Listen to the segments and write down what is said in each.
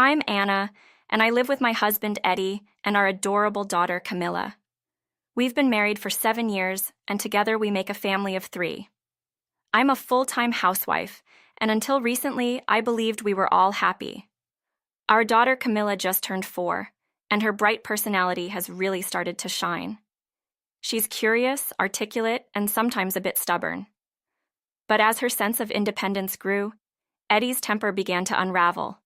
I'm Anna, and I live with my husband Eddie and our adorable daughter Camilla. We've been married for 7 years, and together we make a family of 3. I'm a full-time housewife, and until recently, I believed we were all happy. Our daughter Camilla just turned 4, and her bright personality has really started to shine. She's curious, articulate, and sometimes a bit stubborn. But as her sense of independence grew, Eddie's temper began to unravel.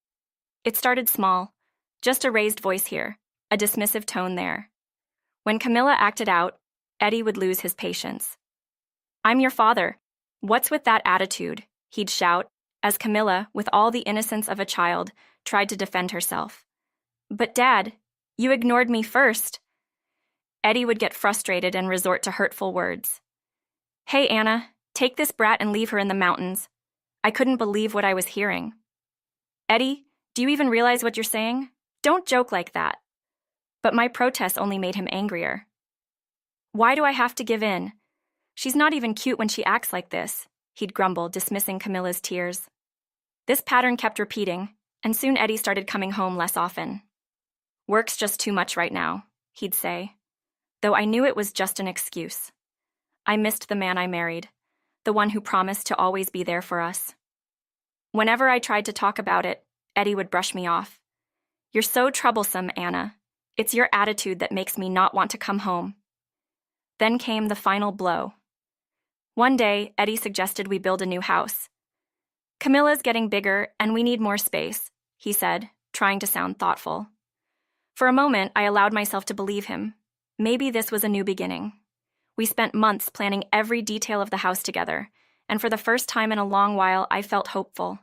It started small, just a raised voice here, a dismissive tone there. When Camilla acted out, Eddie would lose his patience. "I'm your father. What's with that attitude?" he'd shout, as Camilla, with all the innocence of a child, tried to defend herself. "But Dad, you ignored me first." Eddie would get frustrated and resort to hurtful words. "Hey, Anna, take this brat and leave her in the mountains." I couldn't believe what I was hearing. "Eddie, do you even realize what you're saying? Don't joke like that." But my protests only made him angrier. "Why do I have to give in? She's not even cute when she acts like this," he'd grumble, dismissing Camilla's tears. This pattern kept repeating, and soon Eddie started coming home less often. "Work's just too much right now," he'd say, though I knew it was just an excuse. I missed the man I married, the one who promised to always be there for us. Whenever I tried to talk about it, Eddie would brush me off. "You're so troublesome, Anna. It's your attitude that makes me not want to come home." Then came the final blow. One day, Eddie suggested we build a new house. "Camilla's getting bigger, and we need more space," he said, trying to sound thoughtful. For a moment, I allowed myself to believe him. Maybe this was a new beginning. We spent months planning every detail of the house together, and for the first time in a long while, I felt hopeful.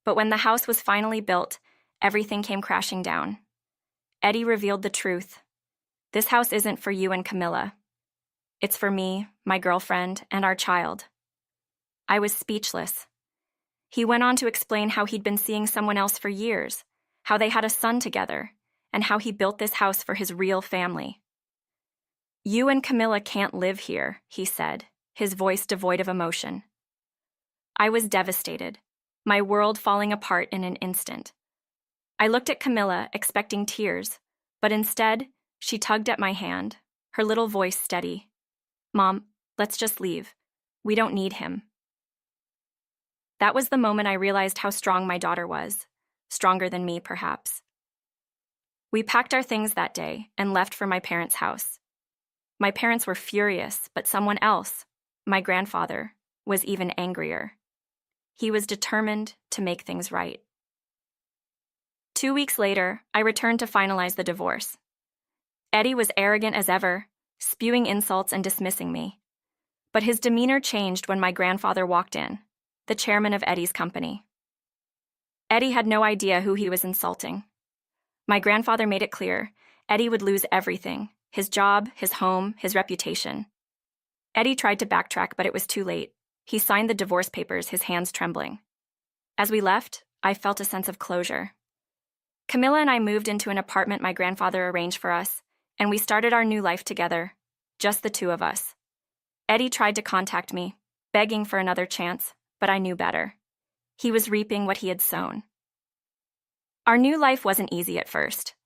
But when the house was finally built, everything came crashing down. Eddie revealed the truth. "This house isn't for you and Camilla. It's for me, my girlfriend, and our child." I was speechless. He went on to explain how he'd been seeing someone else for years, how they had a son together, and how he built this house for his real family. "You and Camilla can't live here," he said, his voice devoid of emotion. I was devastated, my world falling apart in an instant. I looked at Camilla, expecting tears, but instead, she tugged at my hand, her little voice steady. "Mom, let's just leave. We don't need him." That was the moment I realized how strong my daughter was, stronger than me, perhaps. We packed our things that day and left for my parents' house. My parents were furious, but someone else, my grandfather, was even angrier. He was determined to make things right. 2 weeks later, I returned to finalize the divorce. Eddie was arrogant as ever, spewing insults and dismissing me. But his demeanor changed when my grandfather walked in, the chairman of Eddie's company. Eddie had no idea who he was insulting. My grandfather made it clear Eddie would lose everything: his job, his home, his reputation. Eddie tried to backtrack, but it was too late. He signed the divorce papers, his hands trembling. As we left, I felt a sense of closure. Camilla and I moved into an apartment my grandfather arranged for us, and we started our new life together, just the 2 of us. Eddie tried to contact me, begging for another chance, but I knew better. He was reaping what he had sown. Our new life wasn't easy at first.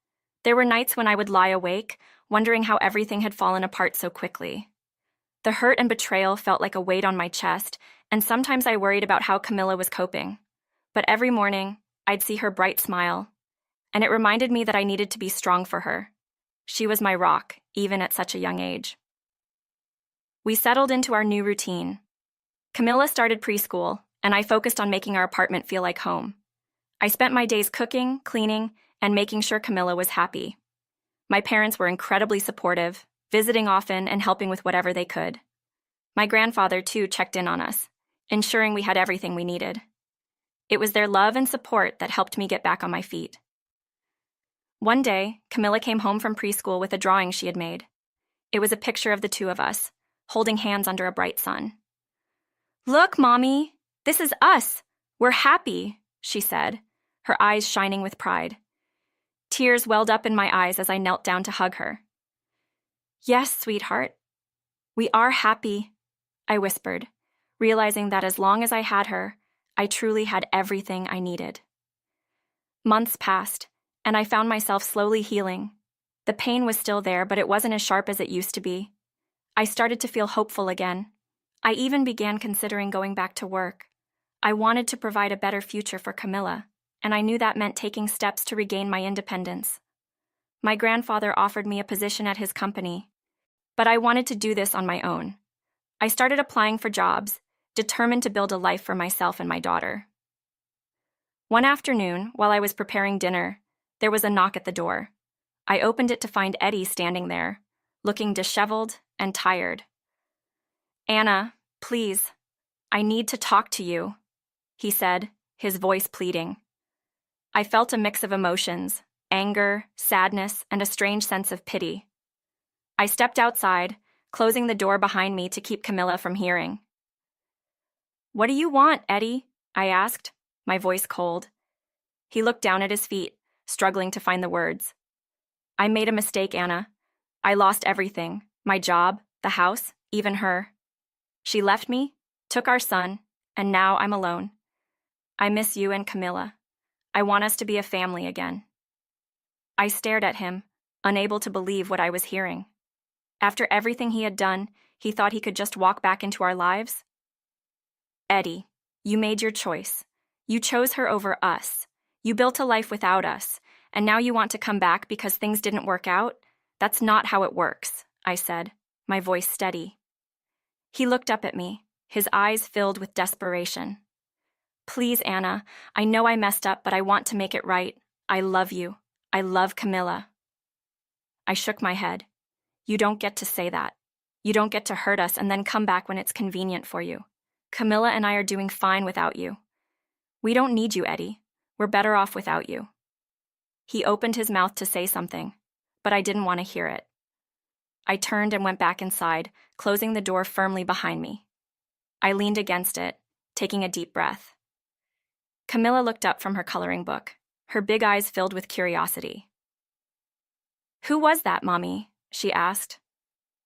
There were nights when I would lie awake, wondering how everything had fallen apart so quickly. The hurt and betrayal felt like a weight on my chest, and sometimes I worried about how Camilla was coping. But every morning, I'd see her bright smile, and it reminded me that I needed to be strong for her. She was my rock, even at such a young age. We settled into our new routine. Camilla started preschool, and I focused on making our apartment feel like home. I spent my days cooking, cleaning, and making sure Camilla was happy. My parents were incredibly supportive, visiting often and helping with whatever they could. My grandfather, too, checked in on us, ensuring we had everything we needed. It was their love and support that helped me get back on my feet. One day, Camilla came home from preschool with a drawing she had made. It was a picture of the 2 of us, holding hands under a bright sun. "Look, Mommy, this is us. We're happy," she said, her eyes shining with pride. Tears welled up in my eyes as I knelt down to hug her. "Yes, sweetheart. We are happy," I whispered, realizing that as long as I had her, I truly had everything I needed. Months passed, and I found myself slowly healing. The pain was still there, but it wasn't as sharp as it used to be. I started to feel hopeful again. I even began considering going back to work. I wanted to provide a better future for Camilla, and I knew that meant taking steps to regain my independence. My grandfather offered me a position at his company, but I wanted to do this on my own. I started applying for jobs, determined to build a life for myself and my daughter. One afternoon, while I was preparing dinner, there was a knock at the door. I opened it to find Eddie standing there, looking disheveled and tired. "Anna, please, I need to talk to you," he said, his voice pleading. I felt a mix of emotions, anger, sadness, and a strange sense of pity. I stepped outside, closing the door behind me to keep Camilla from hearing. "What do you want, Eddie?" I asked, my voice cold. He looked down at his feet, struggling to find the words. "I made a mistake, Anna. I lost everything, my job, the house, even her. She left me, took our son, and now I'm alone. I miss you and Camilla. I want us to be a family again." I stared at him, unable to believe what I was hearing. After everything he had done, he thought he could just walk back into our lives? "Eddie, you made your choice. You chose her over us. You built a life without us, and now you want to come back because things didn't work out? That's not how it works," I said, my voice steady. He looked up at me, his eyes filled with desperation. "Please, Anna, I know I messed up, but I want to make it right. I love you. I love Camilla." I shook my head. "You don't get to say that. You don't get to hurt us and then come back when it's convenient for you. Camilla and I are doing fine without you. We don't need you, Eddie. We're better off without you." He opened his mouth to say something, but I didn't want to hear it. I turned and went back inside, closing the door firmly behind me. I leaned against it, taking a deep breath. Camilla looked up from her coloring book, her big eyes filled with curiosity. "Who was that, Mommy?" she asked.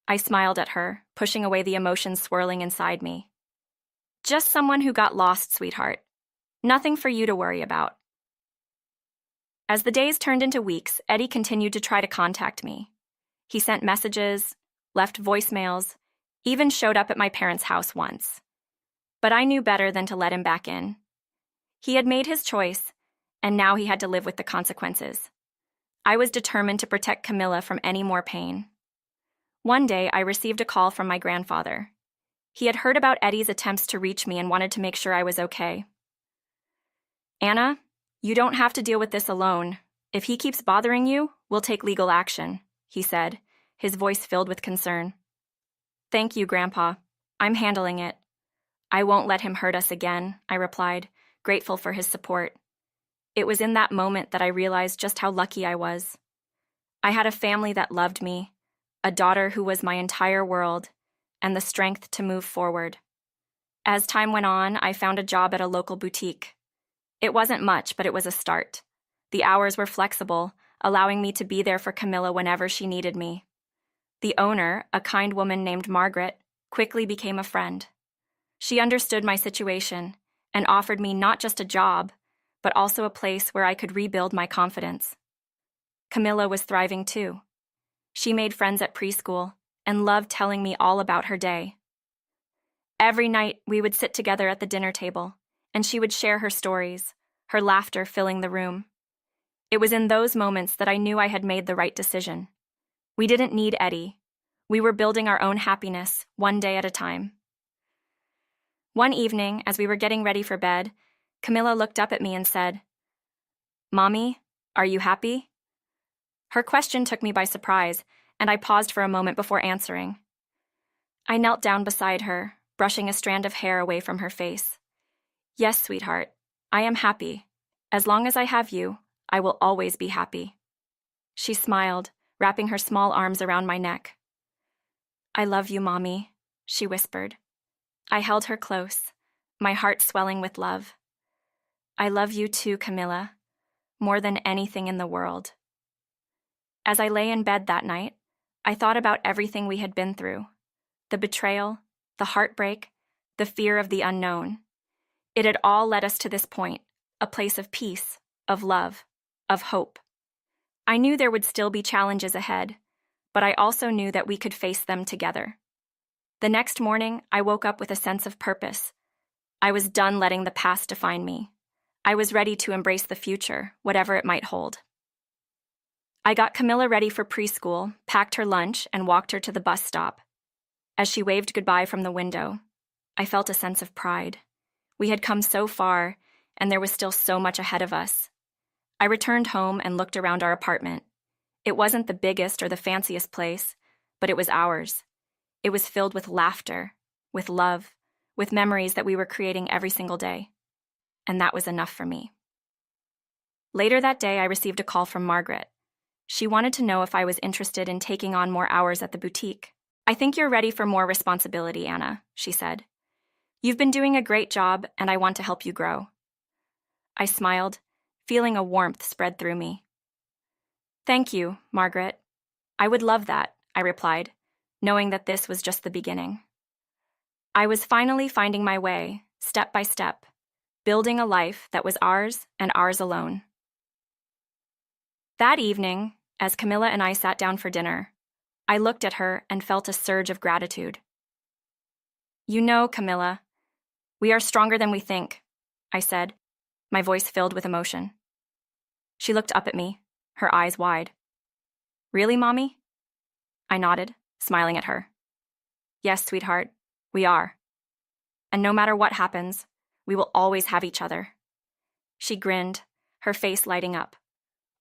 I smiled at her, pushing away the emotions swirling inside me. "Just someone who got lost, sweetheart. Nothing for you to worry about." As the days turned into weeks, Eddie continued to try to contact me. He sent messages, left voicemails, even showed up at my parents' house once. But I knew better than to let him back in. He had made his choice, and now he had to live with the consequences. I was determined to protect Camilla from any more pain. One day, I received a call from my grandfather. He had heard about Eddie's attempts to reach me and wanted to make sure I was okay. "Anna, you don't have to deal with this alone. If he keeps bothering you, we'll take legal action," he said, his voice filled with concern. "Thank you, Grandpa. I'm handling it." "I won't let him hurt us again," I replied, grateful for his support. It was in that moment that I realized just how lucky I was. I had a family that loved me, a daughter who was my entire world, and the strength to move forward. As time went on, I found a job at a local boutique. It wasn't much, but it was a start. The hours were flexible, allowing me to be there for Camilla whenever she needed me. The owner, a kind woman named Margaret, quickly became a friend. She understood my situation and offered me not just a job, but also a place where I could rebuild my confidence. Camilla was thriving too. She made friends at preschool and loved telling me all about her day. Every night, we would sit together at the dinner table, and she would share her stories, her laughter filling the room. It was in those moments that I knew I had made the right decision. We didn't need Eddie. We were building our own happiness, one day at a time. One evening, as we were getting ready for bed, Camilla looked up at me and said, "Mommy, are you happy?" Her question took me by surprise, and I paused for a moment before answering. I knelt down beside her, brushing a strand of hair away from her face. "Yes, sweetheart, I am happy. As long as I have you, I will always be happy." She smiled, wrapping her small arms around my neck. "I love you, Mommy," she whispered. I held her close, my heart swelling with love. "I love you too, Camilla, more than anything in the world." As I lay in bed that night, I thought about everything we had been through. The betrayal, the heartbreak, the fear of the unknown. It had all led us to this point, a place of peace, of love. of hope. I knew there would still be challenges ahead, but I also knew that we could face them together. The next morning, I woke up with a sense of purpose. I was done letting the past define me. I was ready to embrace the future, whatever it might hold. I got Camilla ready for preschool, packed her lunch, and walked her to the bus stop. As she waved goodbye from the window, I felt a sense of pride. We had come so far, and there was still so much ahead of us. I returned home and looked around our apartment. It wasn't the biggest or the fanciest place, but it was ours. It was filled with laughter, with love, with memories that we were creating every single day. And that was enough for me. Later that day, I received a call from Margaret. She wanted to know if I was interested in taking on more hours at the boutique. "I think you're ready for more responsibility, Anna," she said. "You've been doing a great job, and I want to help you grow." I smiled, feeling a warmth spread through me. "Thank you, Margaret. I would love that," I replied, knowing that this was just the beginning. I was finally finding my way, step by step, building a life that was ours and ours alone. That evening, as Camilla and I sat down for dinner, I looked at her and felt a surge of gratitude. "You know, Camilla, we are stronger than we think," I said, my voice filled with emotion. She looked up at me, her eyes wide. "Really, Mommy?" I nodded, smiling at her. "Yes, sweetheart, we are. And no matter what happens, we will always have each other." She grinned, her face lighting up.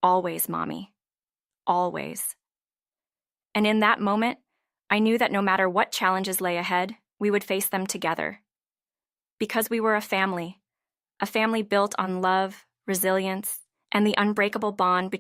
"Always, Mommy. Always." And in that moment, I knew that no matter what challenges lay ahead, we would face them together. Because we were a family built on love, resilience, and the unbreakable bond between